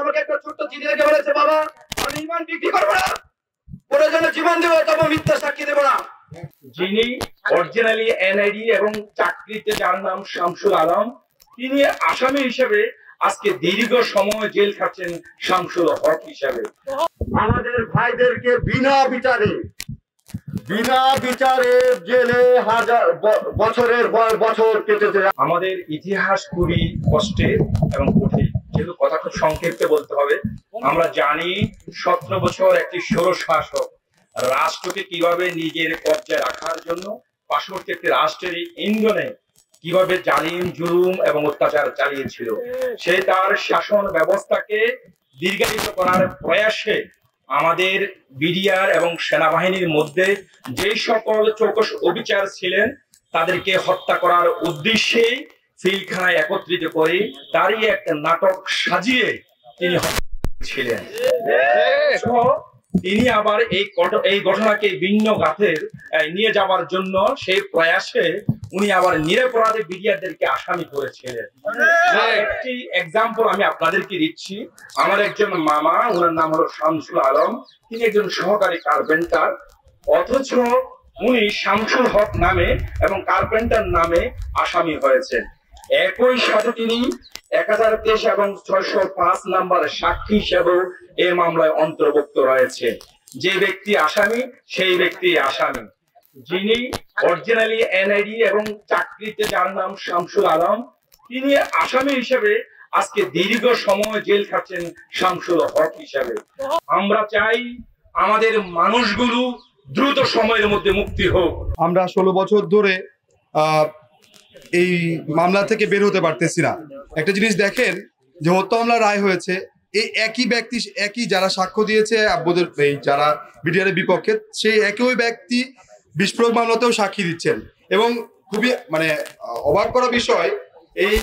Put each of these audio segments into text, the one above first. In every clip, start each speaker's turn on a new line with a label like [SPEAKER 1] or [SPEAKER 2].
[SPEAKER 1] আমাকে একটা ছোট্ট চিঠি লিখে বলেছে, বাবা আমি ইমান বিক্রি করবো না, প্রয়োজনে জীবন দেবো, তবে মিথ্যা সাক্ষী দেবো না।
[SPEAKER 2] যিনি অরিজিনালি এনআইডি এবং চাকরিতে যার নাম শামসুল আলম, তিনি আসামি হিসেবে আজকে দীর্ঘ সময় জেল খাচ্ছেন শামসুল হক হিসাবে।
[SPEAKER 1] আমাদের ভাইদেরকে বিনা বিচারে জেলে বছরের পর বছর কেটেছে।
[SPEAKER 2] আমাদের ইতিহাস খুবই কষ্টের এবং কঠিন, যেহেতু কথা খুব সংক্ষেপে বলতে হবে। আমরা জানি 17 বছর একটি স্বৈরশাসক রাষ্ট্রকে কিভাবে নিজের কব্জায় রাখার জন্য পার্শ্ববর্তী একটি রাষ্ট্রের ইন্ধনে কিভাবে জালিম জুলুম এবং অত্যাচার চালিয়েছিল। সে তার শাসন ব্যবস্থাকে দীর্ঘায়িত করার প্রয়াসে আমাদের বিডিআর এবং সেনাবাহিনীর মধ্যে যে সকল চৌকস অবিচার ছিলেন তাদেরকে হত্যা করার উদ্দেশ্যে ফিলখানায় একত্রিত করে তারই একটা নাটক সাজিয়ে তিনি ছিলেন। তিনি আবার এই ঘটনাকে ভিন্ন গাথের নিয়ে যাওয়ার জন্য সেই প্রয়াসে উনি আবার নিরপরাধে বিডিআরদেরকে আসামি করেছিলেন। একটি এক্সাম্পল আমি আপনাদেরকে দিচ্ছি। আমার একজন মামা, ওনার নাম হলো শামসুল আলম, তিনি একজন সহকারী কার্পেন্টার, অথচ উনি শামসুল হক নামে এবং কার্পেন্টার নামে আসামি হয়েছেন। একই সাথে তিনি 1023 এবং 605 নাম্বার সাক্ষী হিসেবেও এই মামলায় অন্তর্ভুক্ত রয়েছে। যে ব্যক্তি আসামি সেই ব্যক্তি আসামি। যিনি অরিজিনালি এনআইডি এবং চাকরিতে যার নাম শামসুল আলম, তিনি আসামি হিসেবে আজকে দীর্ঘ সময় জেল খাচ্ছেন শামসুল হক হিসাবে। আমরা চাই আমাদের মানুষগুলো দ্রুত সময়ের মধ্যে মুক্তি হোক।
[SPEAKER 3] আমরা 16 বছর ধরে এই মামলা থেকে বের হতে পারতেছি না। একটা জিনিস দেখেন যে হত্যা মামলা রায় হয়েছে, এই একই ব্যক্তি, একই যারা সাক্ষ্য দিয়েছে আব্বুদের এই যারা বিডিআর এর বিপক্ষে, সেই একই ব্যক্তি বিস্ফোরক মামলাতেও সাক্ষী দিচ্ছেন। এবং খুবই অবাক করা বিষয়, এই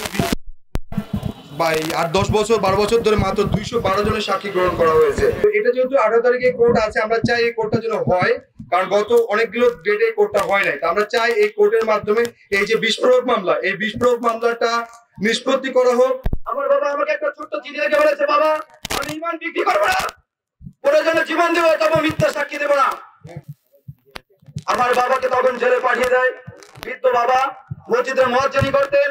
[SPEAKER 3] 8-10 বছর 12 বছর ধরে মাত্র 212 জনের সাক্ষী গ্রহণ করা হয়েছে। এটা যেহেতু 18 তারিখে কোর্ট আছে, আমরা চাই এই কোর্টটা যেন হয়, কারণ গত অনেকগুলো ডেটে কোর্টটা হয় নাই। আমরা চাই এই কোর্টের মাধ্যমে এই যে বিস্ফোরক মামলা, এই বিস্ফোরক মামলাটা নিষ্পত্তি করা হোক।
[SPEAKER 1] আমার বাবা আমাকে একটা ছোট্ট চিঠি লিখে বলেছে, বাবা আমি ইমান বিক্রি করবো না, প্রয়োজনে জীবন দেবো, তবে মিথ্যা সাক্ষী দেবো না। আমার বাবাকে তখন জেলে পাঠিয়ে দেয়। বৃদ্ধ বাবা মসজিদের মুয়াজ্জিনি করতেন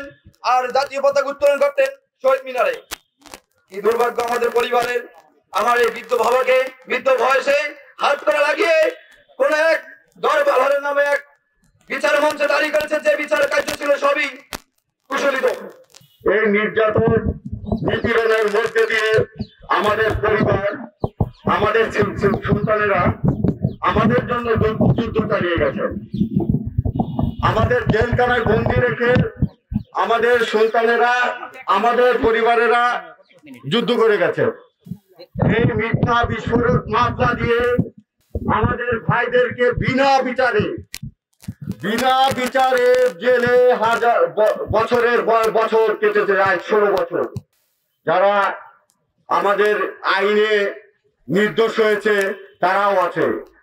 [SPEAKER 1] আর জাতীয় পতাকা উত্তোলন করতেন শহীদ মিনারে। কি দুর্ভাগ্য আমাদের পরিবারের। আমার এই বৃদ্ধ বাবাকে বৃদ্ধ বয়সে হাত করে লাগিয়ে কোন এক দরবারের নামে এক বিচার মঞ্চে দাঁড়িয়ে করেছে, যে বিচার কার্য ছিল সবই কুশলিত। এই নির্যাতন নিপীড়নের মধ্যে দিয়ে আমাদের পরিবার, আমাদের সন্তানেরা আমাদের জন্য যুদ্ধ চালিয়ে গেছে। আমাদের জেলখানায় বন্দি রেখে আমাদের সন্তানেরা, আমাদের পরিবারেরা যুদ্ধ করে গেছে। এই মিথ্যা বিস্ফোরক মামলা দিয়ে আমাদের ভাইদেরকে বিনা বিচারে জেলে বছরের পর বছর কেটেছে, 16 বছর। যারা আমাদের আইনে নির্দোষ হয়েছে তারাও আছে।